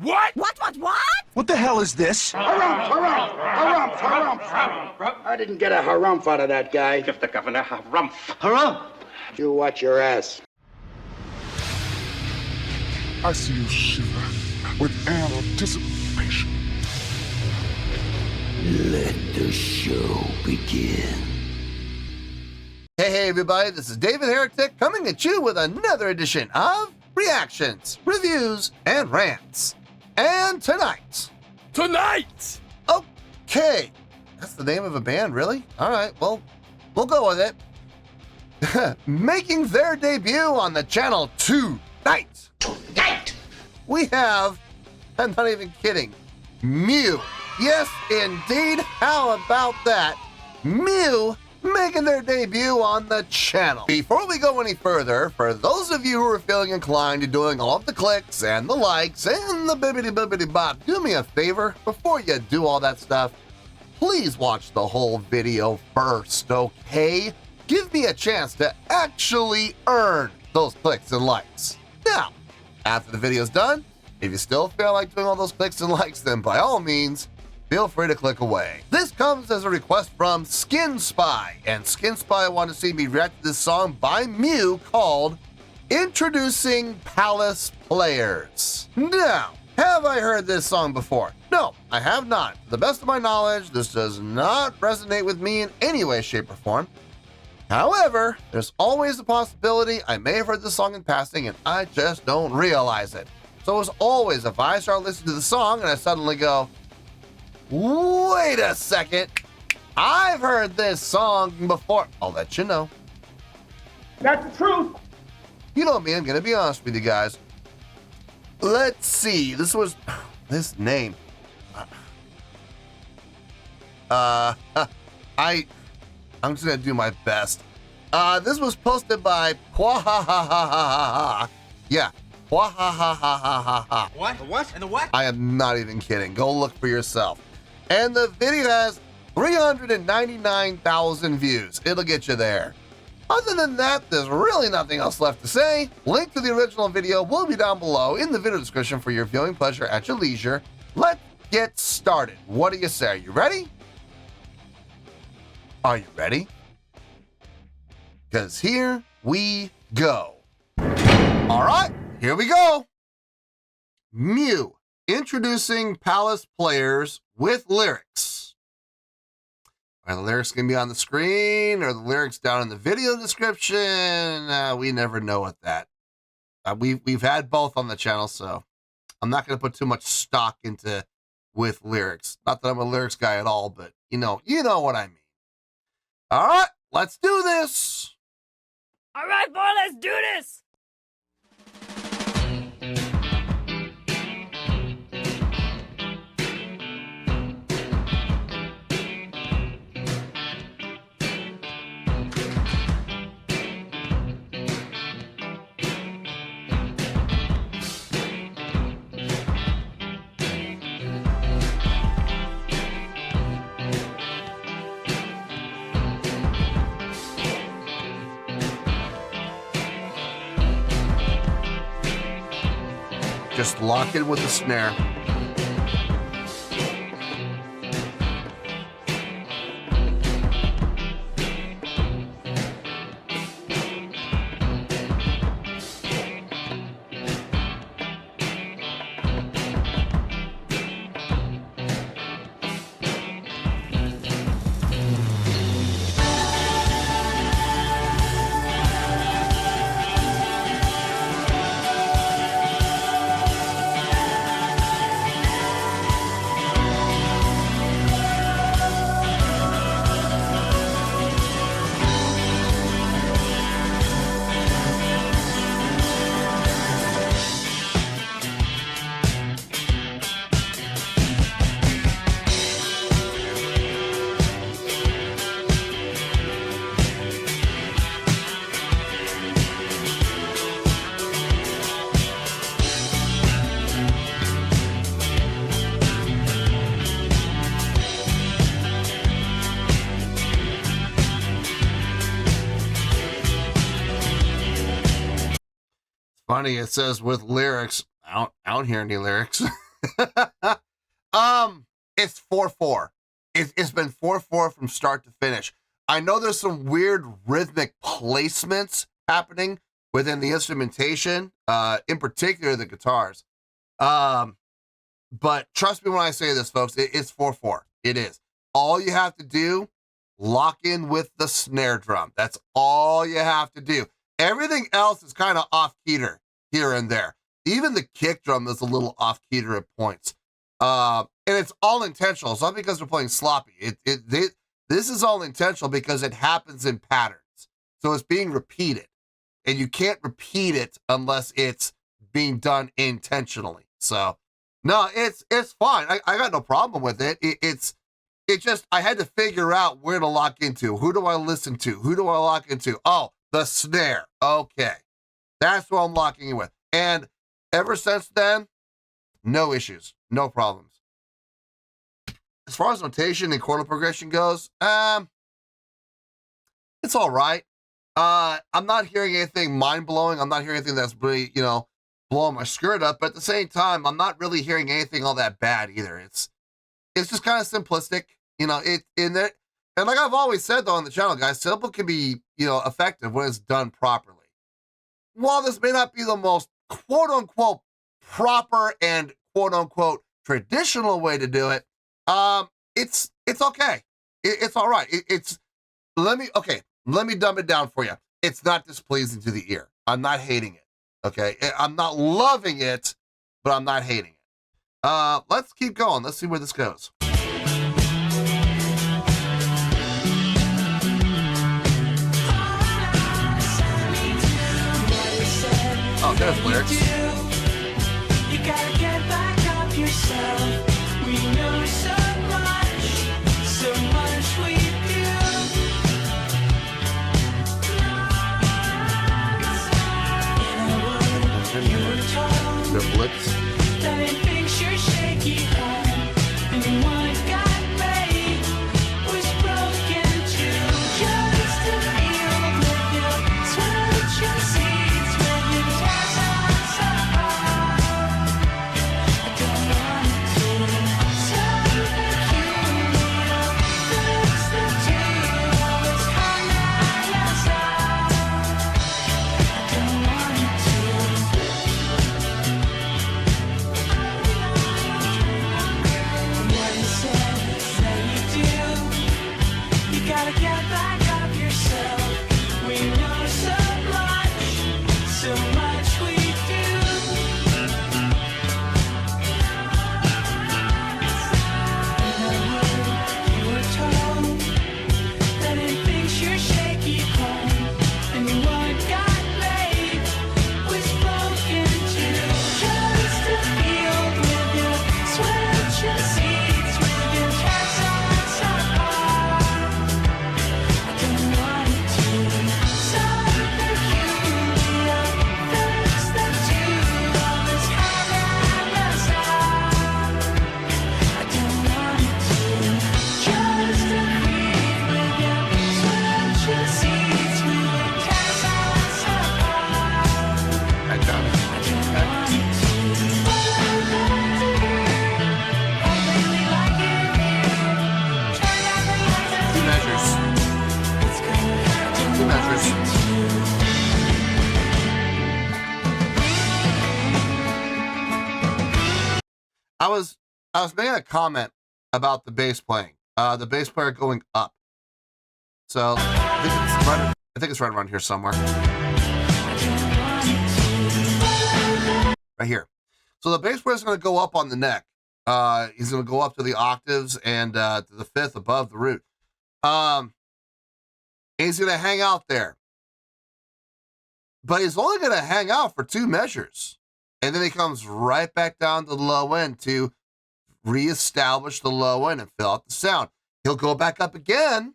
What? What? What the hell is this? Harumph. I didn't get a harumph out of that guy. Give the governor harumph. Harumph! You watch your ass. I see you shiver with anticipation. Let the show begin. Hey everybody, this is David Heretic coming at you with another edition of Reactions, Reviews, and Rants. And tonight, okay, that's the name of a band, really? All right, well, we'll go with it. Making their debut on the channel tonight, we have, I'm not even kidding, Mew. Yes, indeed, how about that? Mew making their debut on the channel. Before we go any further, for those of you who are feeling inclined to doing all of the clicks and the likes and the bibbidi bop, do me a favor, before you do all that stuff, please watch the whole video first, okay? Give me a chance to actually earn those clicks and likes. Now, after the video's done, if you still feel like doing all those clicks and likes, then by all means, feel free to click away. This comes as a request from Skin Spy, and Skin Spy wanted to see me react to this song by Mew called Introducing Palace Players. Now, have I heard this song before? No, I have not. To the best of my knowledge, this does not resonate with me in any way, shape, or form. However, there's always the possibility I may have heard this song in passing and I just don't realize it. So as always, if I start listening to the song and I suddenly go, wait a second, I've heard this song before, I'll let you know. That's the truth. You know me, I'm gonna be honest with you guys. Let's see, this name. I'm just gonna do my best. This was posted by Pwahahahaha. Yeah, Pwahahahaha. What? The what? And the what? I am not even kidding. Go look for yourself. And the video has 399,000 views. It'll get you there. Other than that, there's really nothing else left to say. Link to the original video will be down below in the video description for your viewing pleasure at your leisure. Let's get started. What do you say? Are you ready? Are you ready? Because here we go. All right, here we go. Mew introducing Palace Players with lyrics. Are the lyrics going to be on the screen or the lyrics down in the video description? We never know with that. We've had both on the channel, so I'm not going to put too much stock into with lyrics. Not that I'm a lyrics guy at all, but you know what I mean. All right, let's do this. All right, boy, let's do this. Just lock in with the snare. Funny, it says with lyrics. I don't hear any lyrics. It's 4/4. It's been 4/4 from start to finish. I know there's some weird rhythmic placements happening within the instrumentation, in particular the guitars. But trust me when I say this, folks, it's 4/4. It is. All you have to do, lock in with the snare drum. That's all you have to do. Everything else is kind of off-keter here and there. Even the kick drum is a little off-keter at points. And it's all intentional. It's not because they're playing sloppy. This is all intentional because it happens in patterns. So it's being repeated. And you can't repeat it unless it's being done intentionally. So, no, it's fine. I got no problem with it. It's just, I had to figure out where to lock into. Who do I listen to? Who do I lock into? Oh, the snare. Okay. That's what I'm locking in with. And ever since then, no issues, no problems. As far as notation and chordal progression goes, it's all right. I'm not hearing anything mind-blowing. I'm not hearing anything that's really, blowing my skirt up. But at the same time, I'm not really hearing anything all that bad either. It's just kind of simplistic, and like I've always said though on the channel, guys, simple can be, effective when it's done properly. While this may not be the most quote-unquote proper and quote-unquote traditional way to do it, it's okay. It's all right. Let me dumb it down for you. It's not displeasing to the ear. I'm not hating it. Okay. I'm not loving it, but I'm not hating it. Let's keep going. Let's see where this goes. Oh, there's lyrics. You gotta get back up yourself. We know so much we do. You were told The blips. that it thinks you're shaky home, and what got made was broken too. Just to feel with you, switch your seats with your chest on side. I don't want to peculiar. Fix the two of us hung out outside. I don't want to. What you say you do. You gotta get back up yourself. We know so much we do. You were told that it thinks you're shaky home, and what got made was broken too. Just to feel with you, switch your seats with your chest on side. I don't want to. So peculiar, fix the two of us hang out outside. I don't want to. Just to breathe with you, switch your seats with your chest on side. I got it. I don't want to. I really like it here. Turn out the lights and Two measures. it's gonna hurt. Two measures. I was making a comment about the bass playing. The bass player going up. So I think it's right around here somewhere. Right here. So the bass player is going to go up on the neck. He's going to go up to the octaves and to the fifth above the root. And he's going to hang out there. But he's only going to hang out for two measures. And then he comes right back down to the low end to reestablish the low end and fill out the sound. He'll go back up again,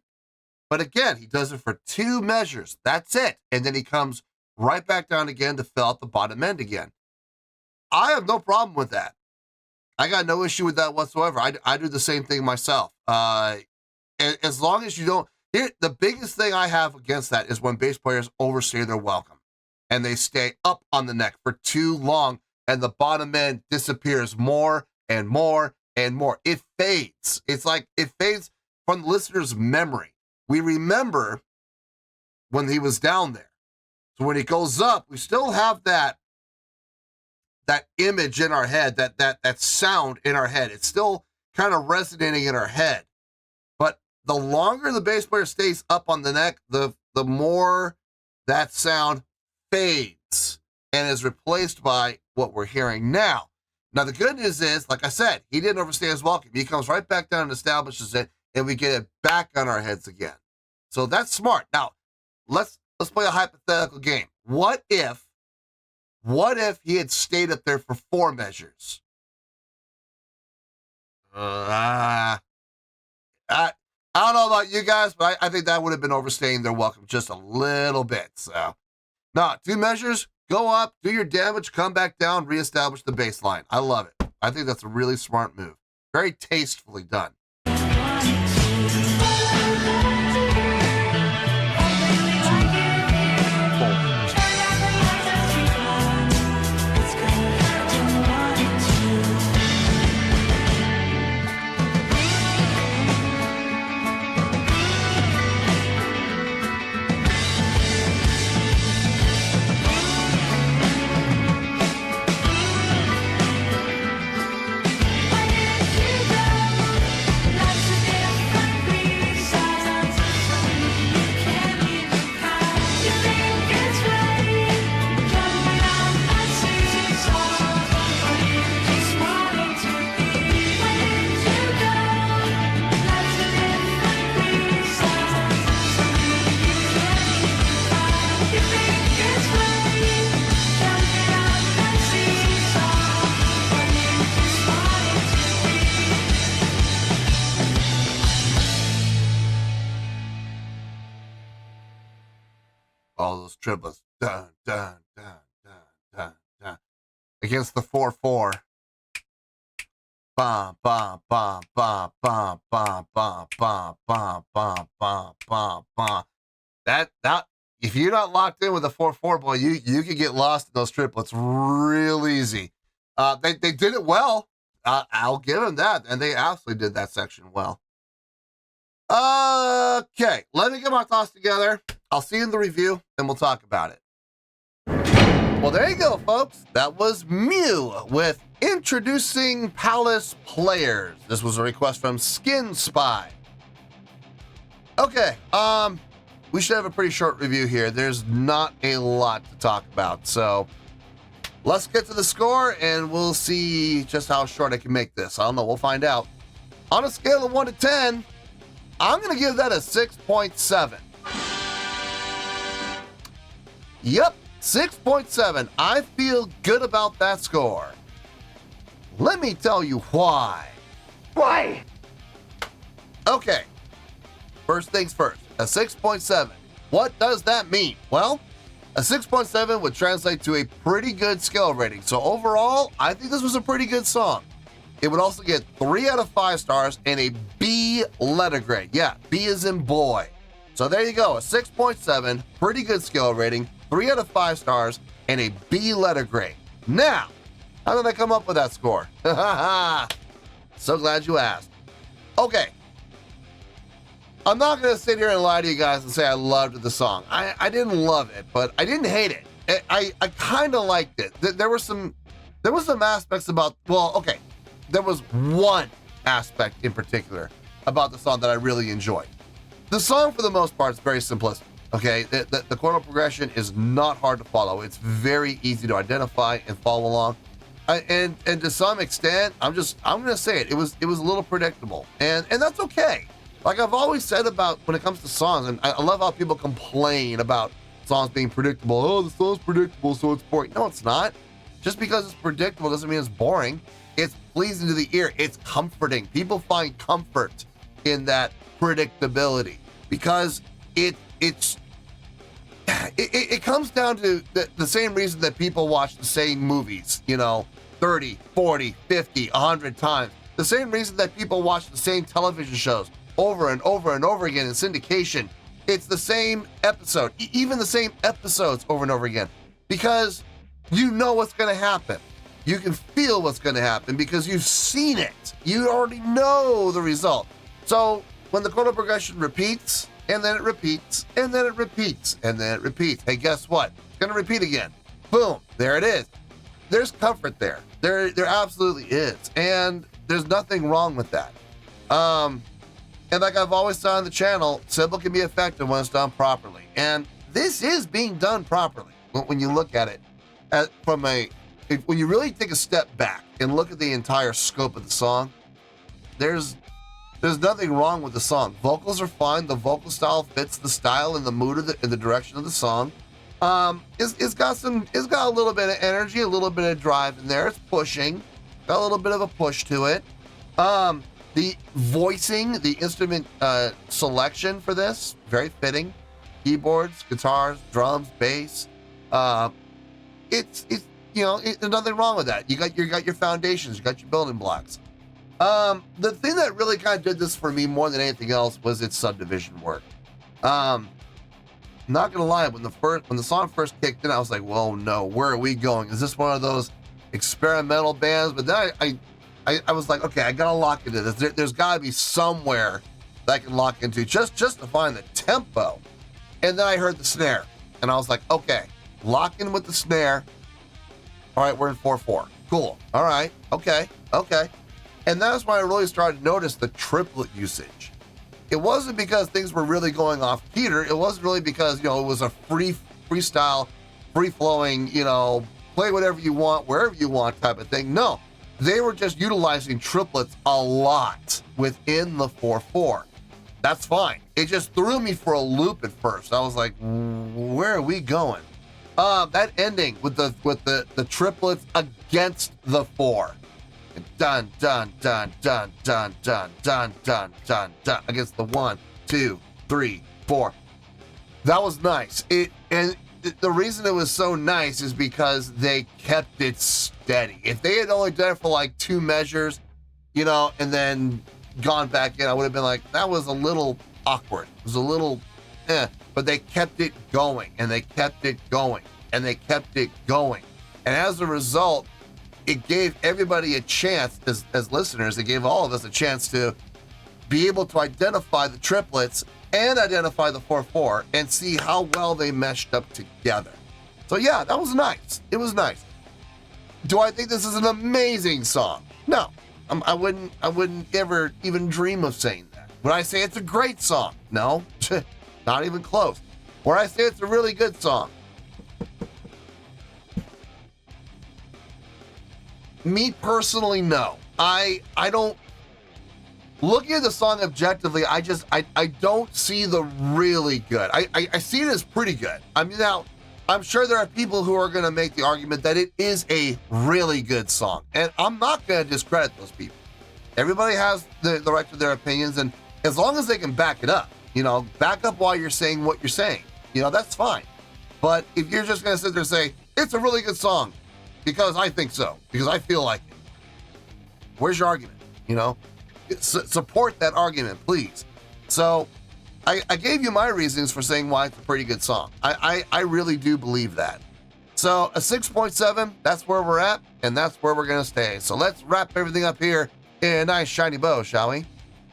but again, he does it for two measures. That's it. And then he comes right back down again to fill out the bottom end again. I have no problem with that. I got no issue with that whatsoever. I do the same thing myself. As long as you don't, the biggest thing I have against that is when bass players overstay their welcome and they stay up on the neck for too long and the bottom end disappears more and more and more. It fades. It's like it fades from the listener's memory. We remember when he was down there. So when it goes up, we still have that image in our head, that sound in our head. It's still kind of resonating in our head. But the longer the bass player stays up on the neck, the more that sound fades and is replaced by what we're hearing now. Now, the good news is, like I said, he didn't overstay his welcome. He comes right back down and establishes it, and we get it back on our heads again. So that's smart. Now, let's play a hypothetical game. What if he had stayed up there for 4 measures? I don't know about you guys, but I think that would have been overstaying their welcome just a little bit. So, no, 2 measures, go up, do your damage, come back down, reestablish the baseline. I love it. I think that's a really smart move. Very tastefully done. All those triplets, dun, dun, dun, dun, dun, dun, against the 4/4. Bum, bum, bum, bum, bum, bum, bum, bum, bum, bum, bum, bum, bum. That, if you're not locked in with a 4/4, boy, you could get lost in those triplets real easy. They did it well. I'll give them that, and they absolutely did that section well. Okay, let me get my thoughts together. I'll see you in the review, and we'll talk about it. Well, there you go, folks. That was Mew with Introducing Palace Players. This was a request from Skin Spy. Okay, we should have a pretty short review here. There's not a lot to talk about, so let's get to the score, and we'll see just how short I can make this. I don't know. We'll find out. On a scale of 1 to 10, I'm going to give that a 6.7. Yep, 6.7. I feel good about that score. Let me tell you why. Why? Okay, first things first, a 6.7. What does that mean? Well, a 6.7 would translate to a pretty good skill rating. So overall, I think this was a pretty good song. It would also get 3 out of 5 stars and a B letter grade. Yeah, B as in boy. So there you go, a 6.7, pretty good skill rating, 3 out of 5 stars, and a B letter grade. Now, how did I come up with that score? So glad you asked. Okay. I'm not going to sit here and lie to you guys and say I loved the song. I didn't love it, but I didn't hate it. I kind of liked it. There were some aspects about, well, okay. There was one aspect in particular about the song that I really enjoyed. The song, for the most part, is very simplistic. Okay, the chordal progression is not hard to follow. It's very easy to identify and follow along. And to some extent, I'm gonna say it. It was a little predictable, and that's okay. Like I've always said about when it comes to songs, and I love how people complain about songs being predictable. Oh, the song's predictable, so it's boring. No, it's not. Just because it's predictable doesn't mean it's boring. It's pleasing to the ear. It's comforting. People find comfort in that predictability because it comes down to the same reason that people watch the same movies, 30, 40, 50, 100 times. The same reason that people watch the same television shows over and over and over again in syndication. It's the same episode, even the same episodes over and over again, because you know what's going to happen. You can feel what's going to happen because you've seen it. You already know the result. So when the chord progression repeats, and then it repeats, and then it repeats, and then it repeats. Hey, guess what? It's going to repeat again. Boom, there it is. There's comfort there. There absolutely is. And there's nothing wrong with that. And like I've always said on the channel, simple can be effective when it's done properly. And this is being done properly when you look at it when you really take a step back and look at the entire scope of the song. There's nothing wrong with the song. Vocals are fine. The vocal style fits the style and the mood of and the direction of the song. It's got a little bit of energy, a little bit of drive in there. It's pushing, got a little bit of a push to it. The voicing, the instrument selection for this, very fitting. Keyboards, guitars, drums, bass. There's nothing wrong with that. You got your foundations, you got your building blocks. The thing that really kind of did this for me more than anything else was its subdivision work. Not gonna lie, when the song first kicked in, I was like, "Whoa, no, where are we going? Is this one of those experimental bands?" But then I was like, "Okay, I gotta lock into this. There's gotta be somewhere that I can lock into just to find the tempo." And then I heard the snare, and I was like, "Okay, lock in with the snare. All right, we're in 4/4. Cool. All right. Okay. And that's when I really started to notice the triplet usage. It wasn't because things were really going off Peter. It wasn't really because, it was a freestyle, free-flowing, play whatever you want, wherever you want type of thing. No, they were just utilizing triplets a lot within the 4/4. That's fine. It just threw me for a loop at first. I was like, where are we going? That ending with the triplets against the 4. Dun dun dun dun dun dun dun dun dun dun against the 1, 2, 3, 4. That was nice. The reason it was so nice is because they kept it steady. If they had only done it for like 2 measures, and then gone back in, I would have been like, that was a little awkward. It was a little but they kept it going, and they kept it going, and they kept it going. And as a result, it gave everybody a chance, as listeners, it gave all of us a chance to be able to identify the triplets and identify the 4/4 and see how well they meshed up together. So yeah, that was nice. It was nice. Do I think this is an amazing song? No, I wouldn't ever even dream of saying that. Would I say it's a great song? No, not even close. Would I say it's a really good song? Me personally, no. I don't. Looking at the song objectively, I don't see the really good. I see it as pretty good. I mean, now, I'm sure there are people who are going to make the argument that it is a really good song, and I'm not going to discredit those people. Everybody has the right to their opinions, and as long as they can back it up, back up while you're saying what you're saying, that's fine. But if you're just going to sit there and say, it's a really good song, because I think so, because I feel like it. Where's your argument? Support that argument, please. So I gave you my reasons for saying why it's a pretty good song. I really do believe that. So a 6.7, that's where we're at, and that's where we're going to stay. So let's wrap everything up here in a nice shiny bow, shall we?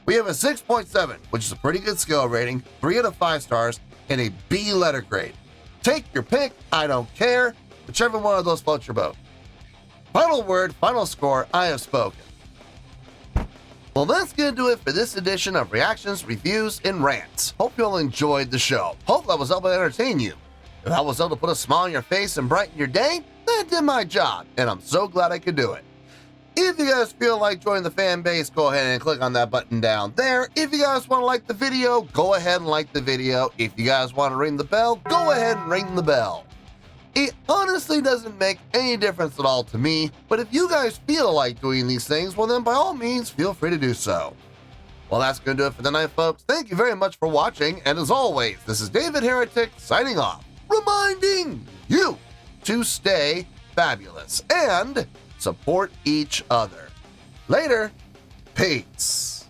We have a 6.7, which is a pretty good skill rating, 3 out of 5 stars, and a B letter grade. Take your pick, I don't care, whichever one of those floats your boat. Final word, final score, I have spoken. Well, that's going to do it for this edition of Reactions, Reviews, and Rants. Hope you all enjoyed the show. Hope I was able to entertain you. If I was able to put a smile on your face and brighten your day, then I did my job, and I'm so glad I could do it. If you guys feel like joining the fan base, go ahead and click on that button down there. If you guys want to like the video, go ahead and like the video. If you guys want to ring the bell, go ahead and ring the bell. It honestly doesn't make any difference at all to me, but if you guys feel like doing these things, well then by all means, feel free to do so. Well, that's going to do it for the night, folks. Thank you very much for watching, and as always, this is David Heretic signing off, reminding you to stay fabulous and support each other. Later, peace.